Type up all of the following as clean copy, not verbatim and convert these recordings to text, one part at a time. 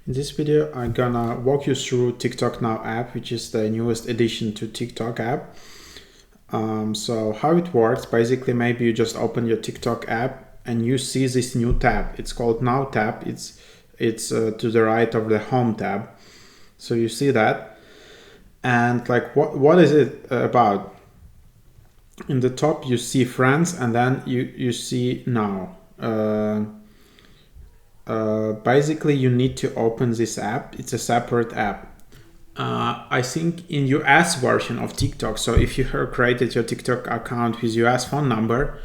In this video, I'm gonna walk you through TikTok Now app, which is the newest addition to TikTok app. So how it works, basically, maybe you just open your TikTok app and you see this new tab. It's called Now tab. It's to the right of the Home tab. So you see that, and like what is it about? In the top you see Friends, and then you see Now. Basically, you need to open this app. It's a separate app. I think in US version of TikTok, so if you have created your TikTok account with US phone number,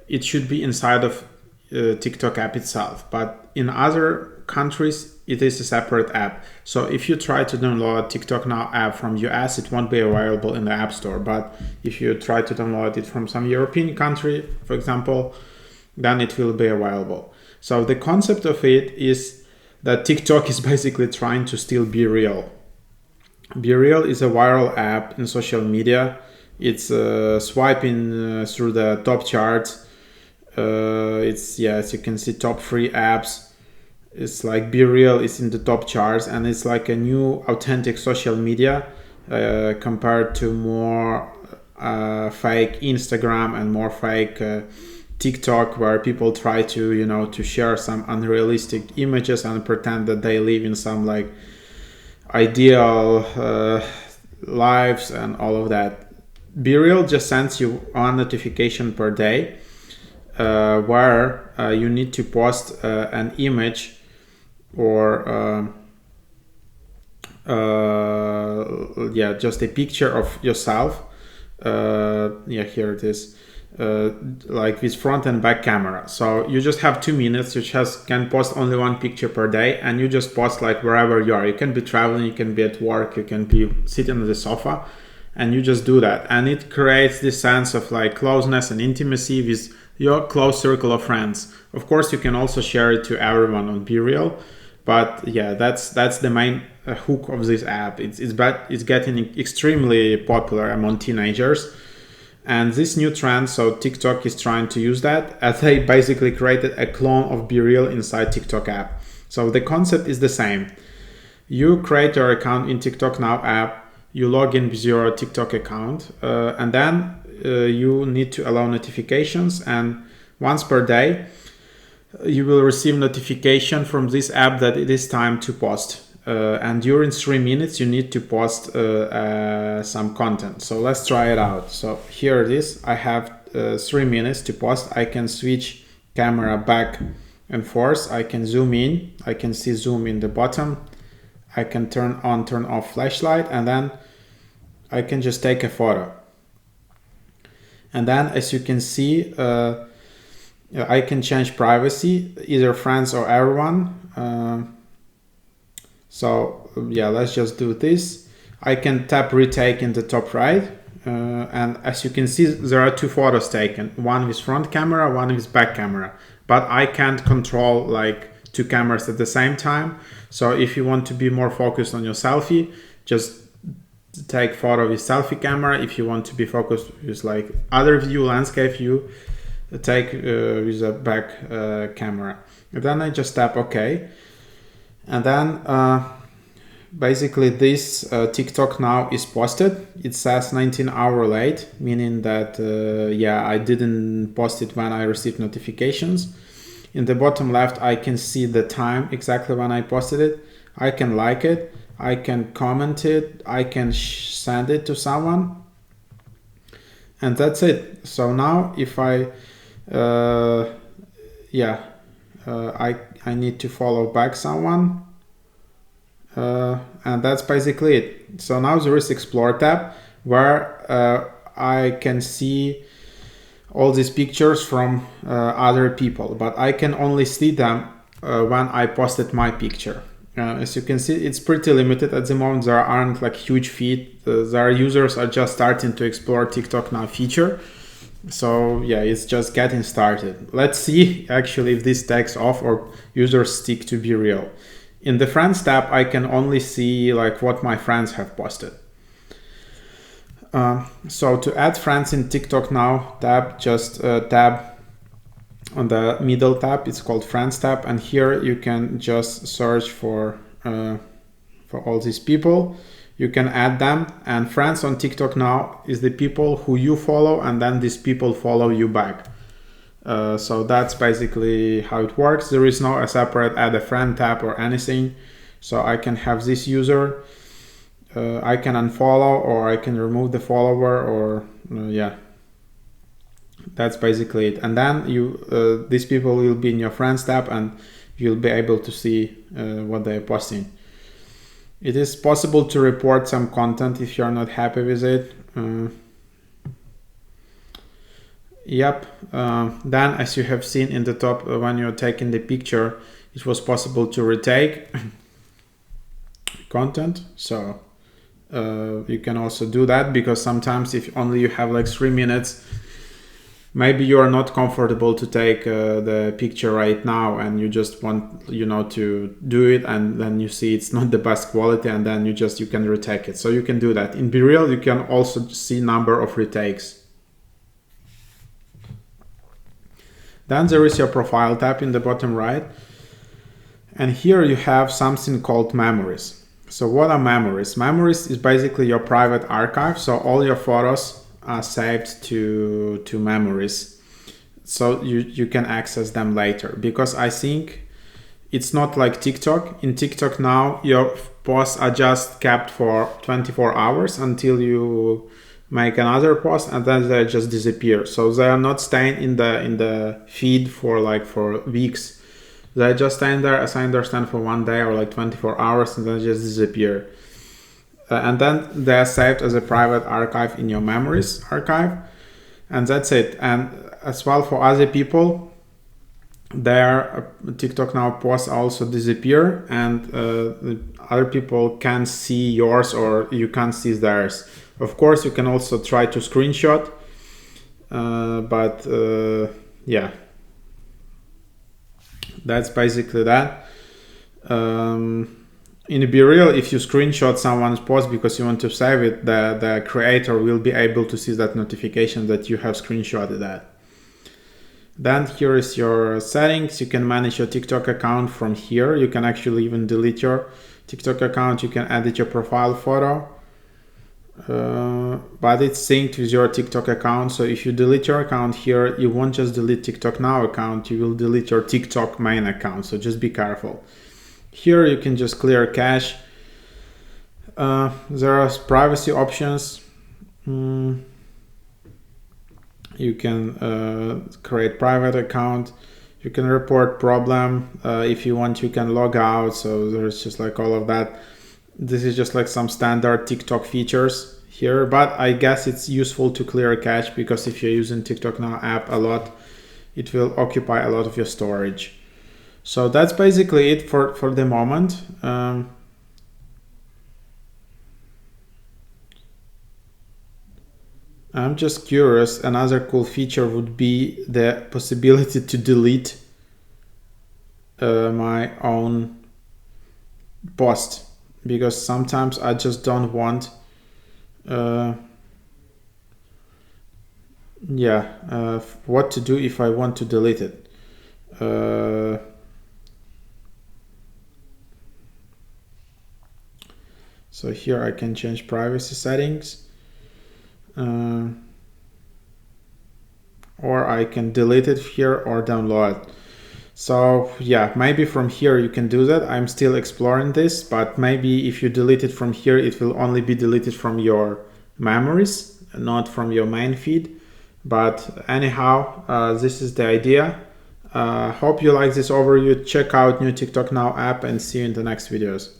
it should be inside of TikTok app itself. But in other countries, it is a separate app. So if you try to download TikTok Now app from US, it won't be available in the App Store. But if you try to download it from some European country, for example, then it will be available. So the concept of it is that TikTok is basically trying to steal Be Real. Be Real is a viral app in social media. It's swiping through the top charts. It's, yeah, as you can see, top 3 apps. It's like Be Real is in the top charts, and it's like a new authentic social media compared to more fake Instagram and more fake TikTok, where people try to to share some unrealistic images and pretend that they live in some like ideal lives and all of that. Be Real just sends you one notification per day where you need to post an image or just a picture of yourself. Here it is. Like with front and back camera. So you just have 2 minutes. You just can post only one picture per day, and you just post like wherever you are. You can be traveling, you can be at work, you can be sitting on the sofa, and you just do that. And it creates this sense of like closeness and intimacy with your close circle of friends. Of course, you can also share it to everyone on Be Real, but yeah, that's the main hook of this app. It's getting extremely popular among teenagers. And this new trend, so TikTok is trying to use that, as they basically created a clone of Be Real inside TikTok app. So the concept is the same. You create your account in TikTok Now app, you log in with your TikTok account, and then you need to allow notifications, and once per day, you will receive notification from this app that it is time to post. And during 3 minutes, you need to post some content. So let's try it out. So here it is. I have 3 minutes to post. I can switch camera back and forth. I can zoom in. I can see zoom in the bottom. I can turn on, turn off flashlight, and then I can just take a photo. And then, as you can see, I can change privacy, either friends or everyone. So yeah, let's just do this. I can tap retake in the top right, and as you can see, there are 2 photos taken, one with front camera, one with back camera, but I can't control like 2 cameras at the same time. So if you want to be more focused on your selfie, just take photo with selfie camera. If you want to be focused with like other view, landscape view, take with a back camera. And then I just tap OK. And then basically this TikTok Now is posted. It says 19 hours late, meaning that I didn't post it when I received notifications. In the bottom left, I can see the time exactly when I posted it. I can like it, I can comment it, I can send it to someone, and that's it. So now if I need to follow back someone, and that's basically it. So now there is Explore tab, where I can see all these pictures from other people, but I can only see them when I posted my picture. As you can see, it's pretty limited at the moment. There aren't like huge feed. Their users are just starting to explore TikTok Now feature. So yeah, it's just getting started. Let's see actually if this takes off or users stick to Be Real. In the Friends tab, I can only see like what my friends have posted. So to add friends in TikTok Now tab, just tab on the middle tab. It's called Friends tab, and here you can just search for for all these people. You can add them, and friends on TikTok now is the people who you follow, and then these people follow you back. So that's basically how it works. There is no a separate add a friend tab or anything. So I can have this user, I can unfollow, or I can remove the follower, or yeah, that's basically it. And then you these people will be in your friends tab, and you'll be able to see what they're posting. It is possible to report some content if you're not happy with it. Yep. Then, as you have seen in the top, when you're taking the picture, it was possible to retake content. So you can also do that, because sometimes if only you have like 3 minutes, maybe you are not comfortable to take the picture right now, and you just want to do it, and then you see it's not the best quality, and then you can retake it. So you can do that. In Be Real, you can also see number of retakes. Then there is your profile tab in the bottom right, and here you have something called memories. So what are memories? Memories is basically your private archive. So all your photos are saved to memories, so you can access them later. Because I think it's not like TikTok. In TikTok now, your posts are just kept for 24 hours until you make another post, and then they just disappear. So they are not staying in the feed for weeks. They just staying there, as I understand, for 1 day or like 24 hours, and then just disappear. And then they are saved as a private archive in your memories archive, and that's it. And as well, for other people, their TikTok now posts also disappear, and the other people can see yours, or you can't see theirs. Of course, you can also try to screenshot, but yeah, that's basically that. In Be Real, if you screenshot someone's post because you want to save it, the creator will be able to see that notification that you have screenshotted that. Then here is your settings. You can manage your TikTok account from here. You can actually even delete your TikTok account. You can edit your profile photo, but it's synced with your TikTok account. So if you delete your account here, you won't just delete TikTok Now account, you will delete your TikTok main account. So just be careful. Here you can just clear cache. There are privacy options. You can create private account. You can report problem. If you want, you can log out. So there's just like all of that. This is just like some standard TikTok features here, but I guess it's useful to clear cache, because if you're using TikTok Now app a lot, it will occupy a lot of your storage. So that's basically it for the moment. I'm just curious, another cool feature would be the possibility to delete my own post, because sometimes I just don't want what to do if I want to delete it. So here I can change privacy settings, or I can delete it here or download it. So yeah, maybe from here you can do that. I'm still exploring this, but maybe if you delete it from here, it will only be deleted from your memories, not from your main feed. But anyhow, this is the idea. Hope you like this overview. Check out new TikTok Now app, and see you in the next videos.